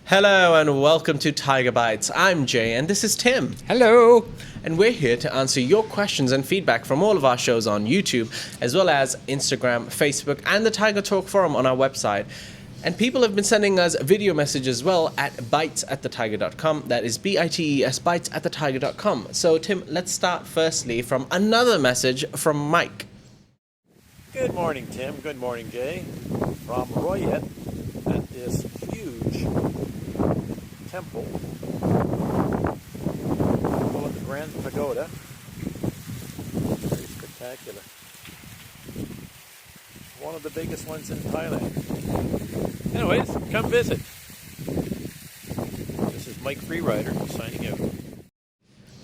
Hello and welcome to Thaiger Bites. I'm Jay and this is Tim. Hello. And we're here to answer your questions and feedback from all of our shows on YouTube, as well as Instagram, Facebook, and the Thaiger Talk forum on our website. And people have been sending us video messages as well at bites@thethaiger.com. That is BITES, bites@thethaiger.com. So Tim, let's start firstly from another message from Mike. Good morning, Tim. Good morning, Jay. From Royet at this huge temple. Call it the Grand Pagoda. Very spectacular. One of the biggest ones in Thailand. Anyways, come visit. This is Mike Freerider signing out.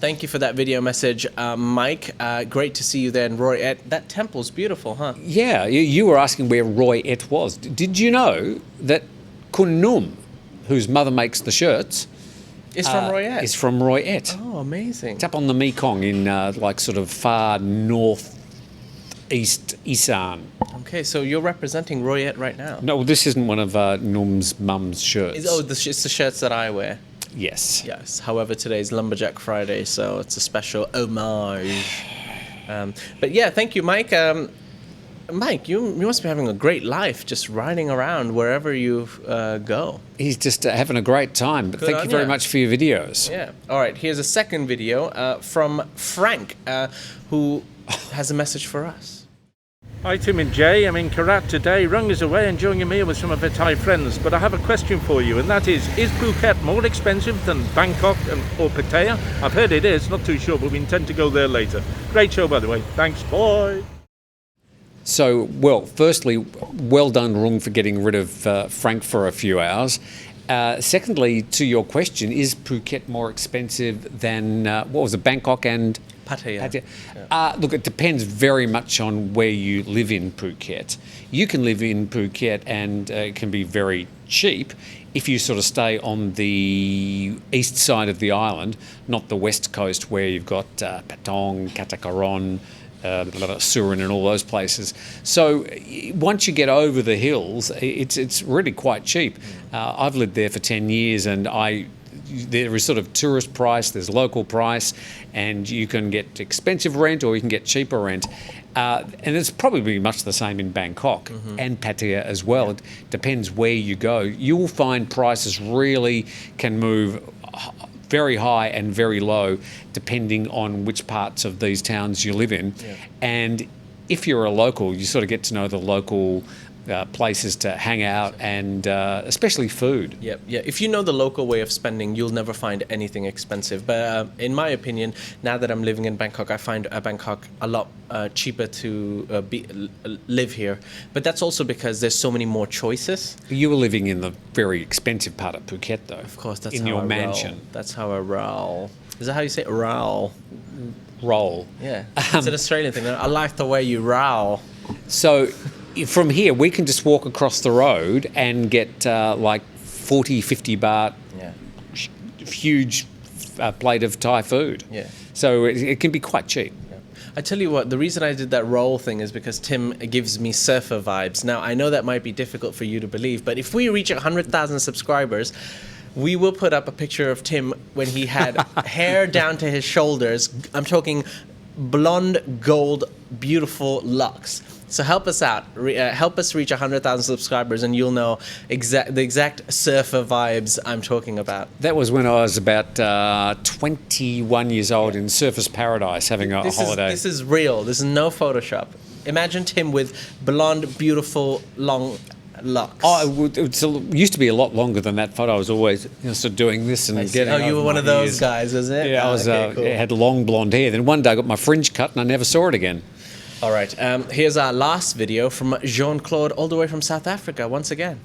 Thank you for that video message, Mike. Great to see you there in Royet. That temple's beautiful, huh? Yeah, you were asking where Royet was. Did you know that Kun Num, whose mother makes the shirts, It's from Royet. is from Royet. Oh, amazing. It's up on the Mekong in like sort of far north-east Isan. Okay, so you're representing Royet right now. No, this isn't one of Num's mum's shirts. It's the shirts that I wear. Yes. Yes. However, today's Lumberjack Friday, so it's a special homage. But yeah, thank you, Mike. Mike, you must be having a great life, just riding around wherever you go. He's just having a great time. But Good thank on you very ya. much for your videos. Yeah. All right. Here's a second video from Frank, who has a message for us. Hi Tim and Jay, I'm in Karat today. Rung is away enjoying a meal with some of her Thai friends, but I have a question for you, and that is Phuket more expensive than Bangkok or Pattaya? I've heard it is, not too sure, but we intend to go there later. Great show, by the way. Thanks, bye. So, well, firstly, well done, Rung, for getting rid of Frank for a few hours. Secondly, to your question, is Phuket more expensive than, what was it, Bangkok and Pattaya. Yeah. Look, it depends very much on where you live in Phuket. You can live in Phuket and it can be very cheap if you sort of stay on the east side of the island, not the west coast where you've got Patong, Katakaron, Surin and all those places. So once you get over the hills, it's really quite cheap. I've lived there for 10 years and there is sort of tourist price, there's local price, and you can get expensive rent or you can get cheaper rent. And it's probably much the same in Bangkok and Pattaya as well. It depends where you go. You will find prices really can move very high and very low depending on which parts of these towns you live in. Yeah. And if you're a local, you sort of get to know the local places to hang out and especially food. Yep, yeah. If you know the local way of spending, you'll never find anything expensive. But in my opinion, now that I'm living in Bangkok, I find Bangkok a lot cheaper to live here. But that's also because there's so many more choices. You were living in the very expensive part of Phuket, though. Of course, that's in how your I mansion. Roll. That's how I roll. Is that how you say it? Roll? Roll. Yeah, it's an Australian thing. I like the way you roll. So from here, we can just walk across the road and get like 40, 50 baht, huge plate of Thai food. Yeah. So it can be quite cheap. Yeah. I tell you what, the reason I did that roll thing is because Tim gives me surfer vibes. Now, I know that might be difficult for you to believe, but if we reach 100,000 subscribers, we will put up a picture of Tim when he had hair down to his shoulders. I'm talking blonde, gold, beautiful locks. So help us out. Help us reach 100,000 subscribers and you'll know the exact surfer vibes I'm talking about. That was when I was about 21 years old in Surfers Paradise having a holiday. This is real. This is no Photoshop. Imagine Tim with blonde, beautiful, long locks. Oh, it used to be a lot longer than that photo. I was always sort of doing this and getting. Oh, you were one of those guys, was it? Yeah, I was. Okay, cool. Had long blonde hair. Then one day I got my fringe cut and I never saw it again. All right. Here's our last video from Jean-Claude, all the way from South Africa, once again.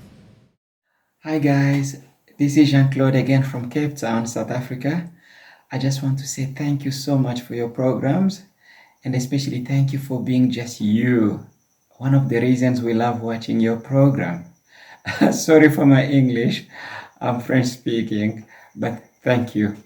Hi guys, this is Jean-Claude again from Cape Town, South Africa. I just want to say thank you so much for your programs, and especially thank you for being just you. One of the reasons we love watching your program. Sorry for my English, I'm French speaking, but thank you.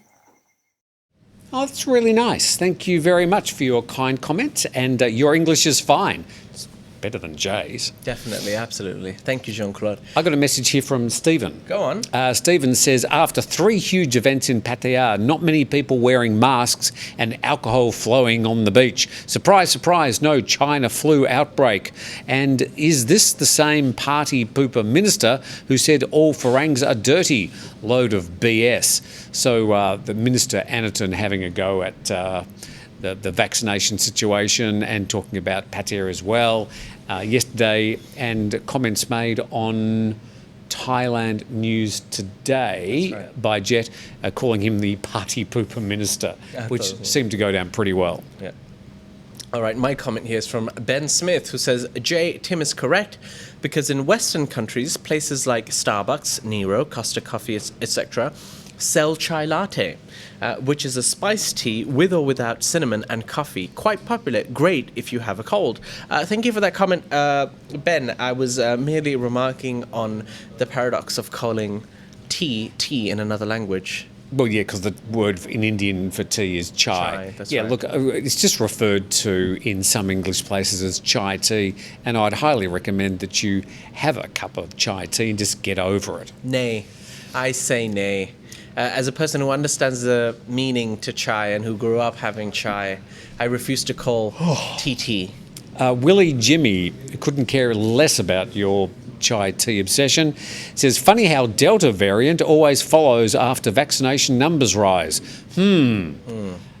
Oh, that's really nice. Thank you very much for your kind comment. And your English is fine. It's better than Jay's. Definitely, absolutely. Thank you, Jean-Claude. I got a message here from Stephen. Go on. Stephen says, after 3 huge events in Pattaya, not many people wearing masks and alcohol flowing on the beach. Surprise, surprise, no China flu outbreak. And is this the same party pooper minister who said all Farangs are dirty? Load of BS. So the minister, Anaton, having a go at the vaccination situation and talking about Pattaya as well yesterday, and comments made on Thailand News Today by Jet, calling him the party pooper minister, which seemed to go down pretty well. Yeah. All right, my comment here is from Ben Smith, who says, Tim is correct, because in Western countries, places like Starbucks, Nero, Costa Coffee, etc., sell chai latte, which is a spiced tea with or without cinnamon and coffee. Quite popular, great if you have a cold. Thank you for that comment, Ben. I was merely remarking on the paradox of calling tea in another language. Well, yeah, because the word in Indian for tea is chai. That's yeah, right. look, it's just referred to in some English places as chai tea, and I'd highly recommend that you have a cup of chai tea and just get over it. Nay. I say nay. As a person who understands the meaning to chai and who grew up having chai, I refuse to call tea. Willie Jimmy couldn't care less about your chai tea obsession. Says, funny how Delta variant always follows after vaccination numbers rise.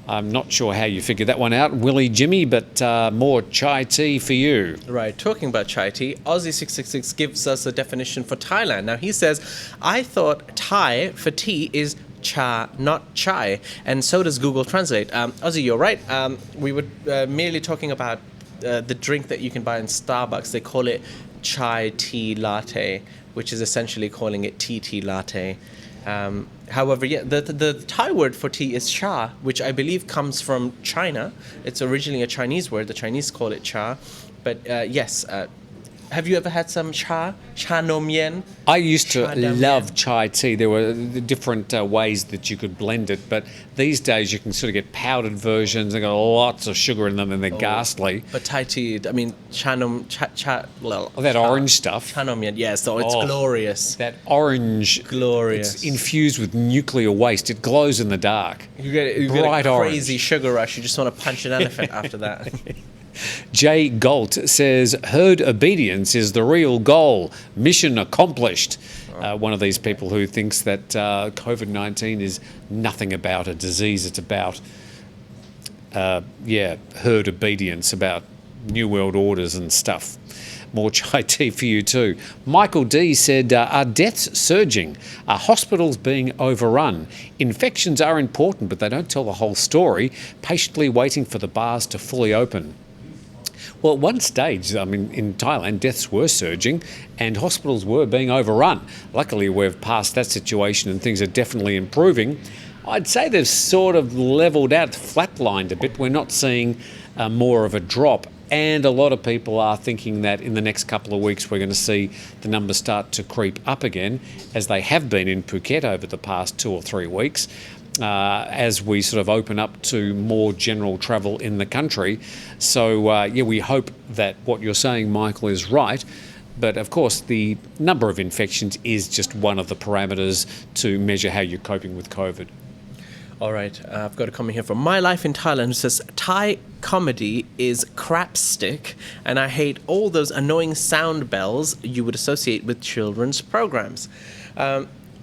I'm not sure how you figured that one out, Willie Jimmy, but more chai tea for you. Right, talking about chai tea, Aussie666 gives us a definition for Thailand. Now he says, I thought Thai for tea is cha, not chai, and so does Google Translate. Aussie, you're right. We were merely talking about the drink that you can buy in Starbucks. They call it chai tea latte, which is essentially calling it tea latte. However, yeah, the Thai word for tea is cha, which I believe comes from China. It's originally a Chinese word. The Chinese call it cha. But yes, have you ever had some cha? Cha nom yen? I used to Cha dam love yen. chai tea. There were different ways that you could blend it, but these days you can sort of get powdered versions. They've got lots of sugar in them and they're ghastly. But Thai tea, I mean, That orange stuff. Cha nom yen, yeah, so it's glorious. That orange, Glorious. it's infused with nuclear waste. It glows in the dark. You get bright a crazy orange. sugar rush. You just want to punch an elephant after that. Jay Galt says, herd obedience is the real goal. Mission accomplished. One of these people who thinks that COVID-19 is nothing about a disease. It's about, herd obedience, about New World Orders and stuff. More chai tea for you too. Michael D said, are deaths surging? Are hospitals being overrun? Infections are important, but they don't tell the whole story. Patiently waiting for the bars to fully open. Well, at one stage, I mean, in Thailand, deaths were surging and hospitals were being overrun. Luckily, we've passed that situation and things are definitely improving. I'd say they've sort of levelled out, flatlined a bit. We're not seeing more of a drop. And a lot of people are thinking that in the next couple of weeks, we're going to see the numbers start to creep up again, as they have been in Phuket over the past 2 or 3 weeks. As we sort of open up to more general travel in the country. So, we hope that what you're saying, Michael, is right. But, of course, the number of infections is just one of the parameters to measure how you're coping with COVID. All right, I've got a comment here from My Life in Thailand who says, Thai comedy is crapstick, and I hate all those annoying sound bells you would associate with children's programs.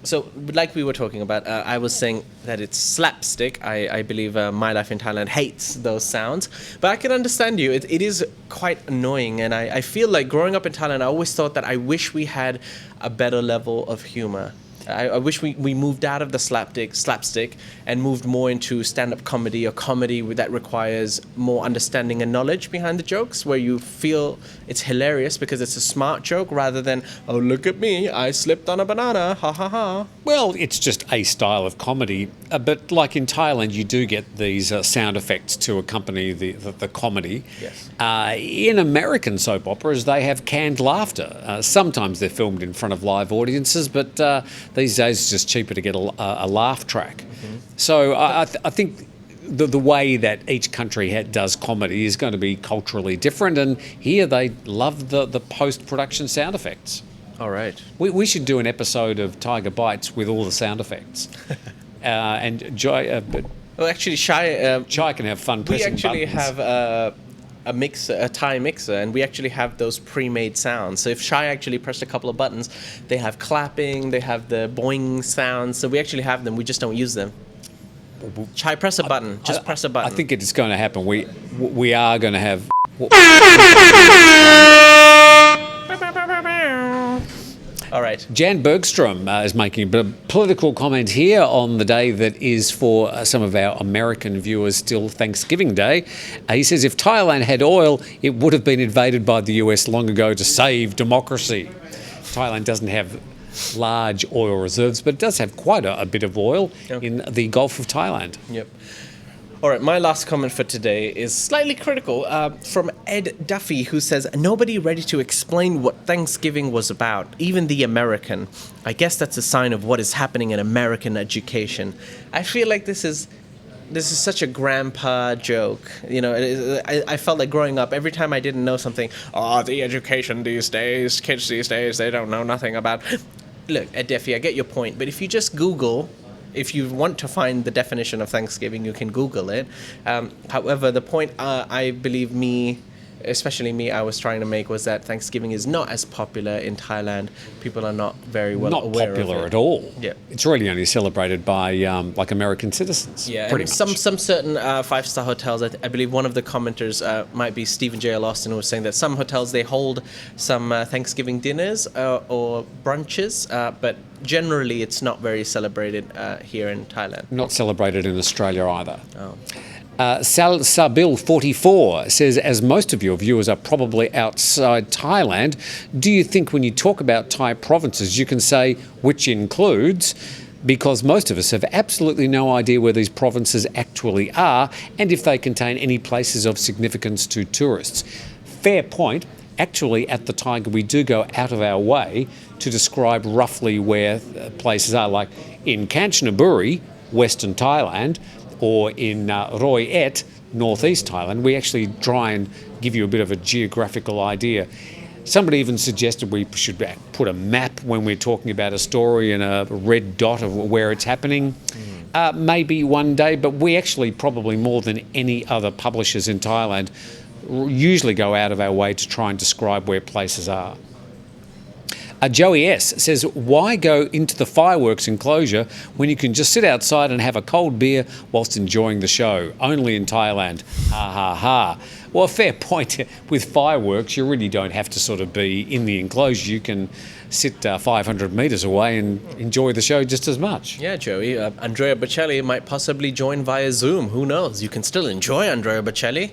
So, like we were talking about, I was saying that it's slapstick. I believe My Life in Thailand hates those sounds. But I can understand you. It is quite annoying. And I feel like growing up in Thailand, I always thought that I wish we had a better level of humor. I wish we moved out of the slapstick and moved more into stand-up comedy or comedy that requires more understanding and knowledge behind the jokes, where you feel it's hilarious because it's a smart joke rather than, oh, look at me, I slipped on a banana, ha ha ha. Well, it's just a style of comedy. But like in Thailand, you do get these sound effects to accompany the comedy. Yes. In American soap operas, they have canned laughter. Sometimes they're filmed in front of live audiences, but these days it's just cheaper to get a laugh track. Mm-hmm. So I think the way that each country does comedy is going to be culturally different, and here they love the post-production sound effects. All right. We should do an episode of Thaiger Bites with all the sound effects. And Joy, Well, actually, Shai, Chai can have fun we pressing actually buttons. have a mixer, a Thai mixer, and we actually have those pre-made sounds. So if Shai actually pressed a couple of buttons, they have clapping, they have the boing sounds. So we actually have them. We just don't use them. Shai, press a button. Just press a button. I think it's going to happen. We are going to have. All right. Jan Bergstrom is making a political comment here on the day that is for some of our American viewers still Thanksgiving Day. He says if Thailand had oil, it would have been invaded by the US long ago to save democracy. Thailand doesn't have large oil reserves, but it does have quite a bit of oil in the Gulf of Thailand. Yep. All right, my last comment for today is slightly critical from Ed Duffy, who says, nobody ready to explain what Thanksgiving was about, even the American. I guess that's a sign of what is happening in American education. I feel like this is such a grandpa joke. You know, I felt like growing up, every time I didn't know something, the education these days, kids these days, they don't know nothing about. Look, Ed Duffy, I get your point, but if you just Google, if you want to find the definition of Thanksgiving, you can Google it. However, the point I believe especially me, I was trying to make was that Thanksgiving is not as popular in Thailand. People are not very well aware of it. Not popular at all. Yeah. It's really only celebrated by like American citizens. Yeah, pretty and much. some certain five-star hotels, I believe one of the commenters might be Stephen J. L. Austin, who was saying that some hotels, they hold some Thanksgiving dinners or brunches, but generally it's not very celebrated here in Thailand. Not celebrated in Australia either. Oh. Sabil 44 says, as most of your viewers are probably outside Thailand, do you think when you talk about Thai provinces you can say which includes, because most of us have absolutely no idea where these provinces actually are and if they contain any places of significance to tourists. Fair point. Actually, at the Thaiger, we do go out of our way to describe roughly where places are, like in Kanchanaburi, Western Thailand, or in Roi Et, northeast Thailand. We actually try and give you a bit of a geographical idea. Somebody even suggested we should put a map when we're talking about a story and a red dot of where it's happening. Maybe one day, but we actually probably more than any other publishers in Thailand usually go out of our way to try and describe where places are. Joey S. says, why go into the fireworks enclosure when you can just sit outside and have a cold beer whilst enjoying the show? Only in Thailand. Ha ha ha. Well, fair point. With fireworks, you really don't have to sort of be in the enclosure. You can sit 500 metres away and enjoy the show just as much. Yeah, Joey. Andrea Bocelli might possibly join via Zoom. Who knows? You can still enjoy Andrea Bocelli.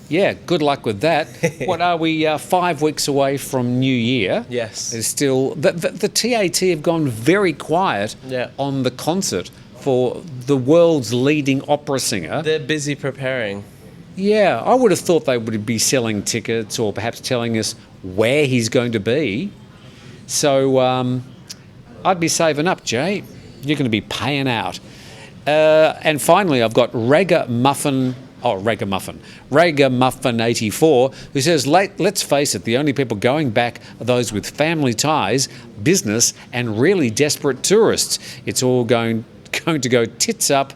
Yeah, good luck with that. What are we, 5 weeks away from New Year? Yes. There's still... The TAT have gone very quiet on the concert for the world's leading opera singer. They're busy preparing. Yeah, I would have thought they would be selling tickets or perhaps telling us where he's going to be. So I'd be saving up, Jay. You're going to be paying out. And finally, I've got Ragamuffin 84, who says, let's face it, the only people going back are those with family ties, business, and really desperate tourists. It's all going to go tits up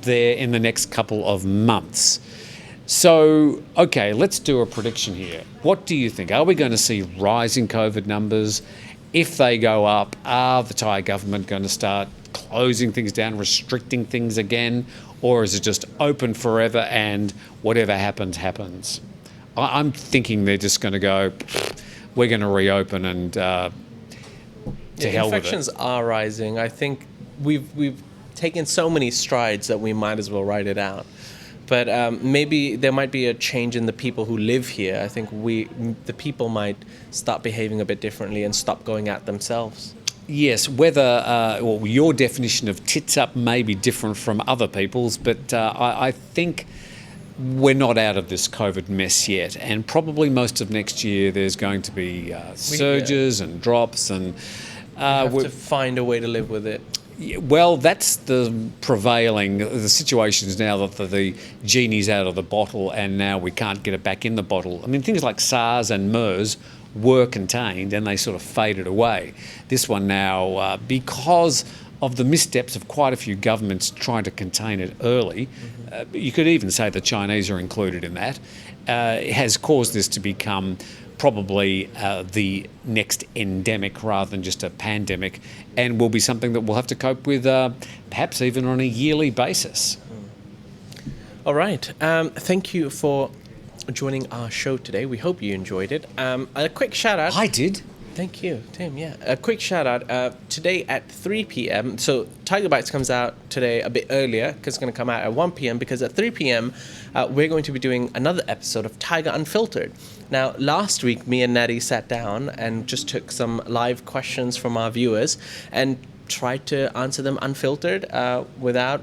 there in the next couple of months. So, okay, let's do a prediction here. What do you think? Are we going to see rising COVID numbers? If they go up, are the Thai government going to start closing things down, restricting things again? Or is it just open forever and whatever happens, happens? I'm thinking they're just going to go, we're going to reopen and to hell with it. Infections are rising. I think we've taken so many strides that we might as well ride it out. But maybe there might be a change in the people who live here. I think the people might start behaving a bit differently and stop going at themselves. Yes, whether your definition of tits up may be different from other people's, but I think we're not out of this COVID mess yet, and probably most of next year there's going to be surges and drops, and we have to find a way to live with it. Well, that's the prevailing. The situation is now that the genie's out of the bottle, and now we can't get it back in the bottle. I mean, things like SARS and MERS were contained, and they sort of faded away. This one now, because of the missteps of quite a few governments trying to contain it early, you could even say the Chinese are included in that, has caused this to become probably the next endemic rather than just a pandemic, and will be something that we'll have to cope with perhaps even on a yearly basis. All right. Thank you for joining our show today. We hope you enjoyed it. A quick shout out. I did. Thank you, Tim. Yeah, a quick shout out. Today at 3 p.m. So Thaiger Bites comes out today a bit earlier because it's going to come out at 1 p.m. because at 3 p.m. We're going to be doing another episode of Thaiger Unfiltered. Now, last week, me and Natty sat down and just took some live questions from our viewers and tried to answer them unfiltered without,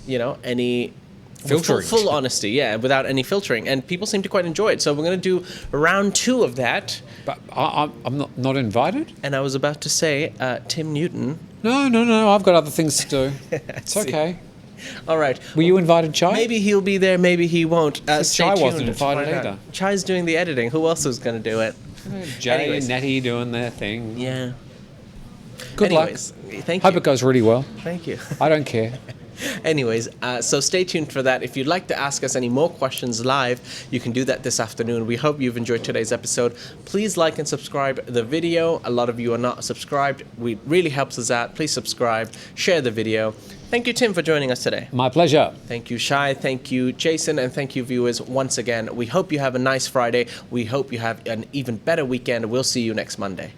any filtering. Full honesty, yeah, without any filtering. And people seem to quite enjoy it. So we're going to do round 2 of that. But I'm not invited? And I was about to say, Tim Newton. No, I've got other things to do. It's okay. All right. Were you invited, Chai? Maybe he'll be there, maybe he won't. Chai wasn't invited either. Chai's doing the editing. Who else was going to do it? Jay Anyways. and Natty doing their thing. Yeah. Good Anyways, luck. Thank Hope you. it goes really well. Thank you. I don't care. Anyways, so stay tuned for that. If you'd like to ask us any more questions live, you can do that this afternoon. We hope you've enjoyed today's episode. Please like and subscribe the video. A lot of you are not subscribed. It really helps us out. Please subscribe, share the video. Thank you, Tim, for joining us today. My pleasure. Thank you, Shai. Thank you, Jason. And thank you, viewers, once again. We hope you have a nice Friday. We hope you have an even better weekend. We'll see you next Monday.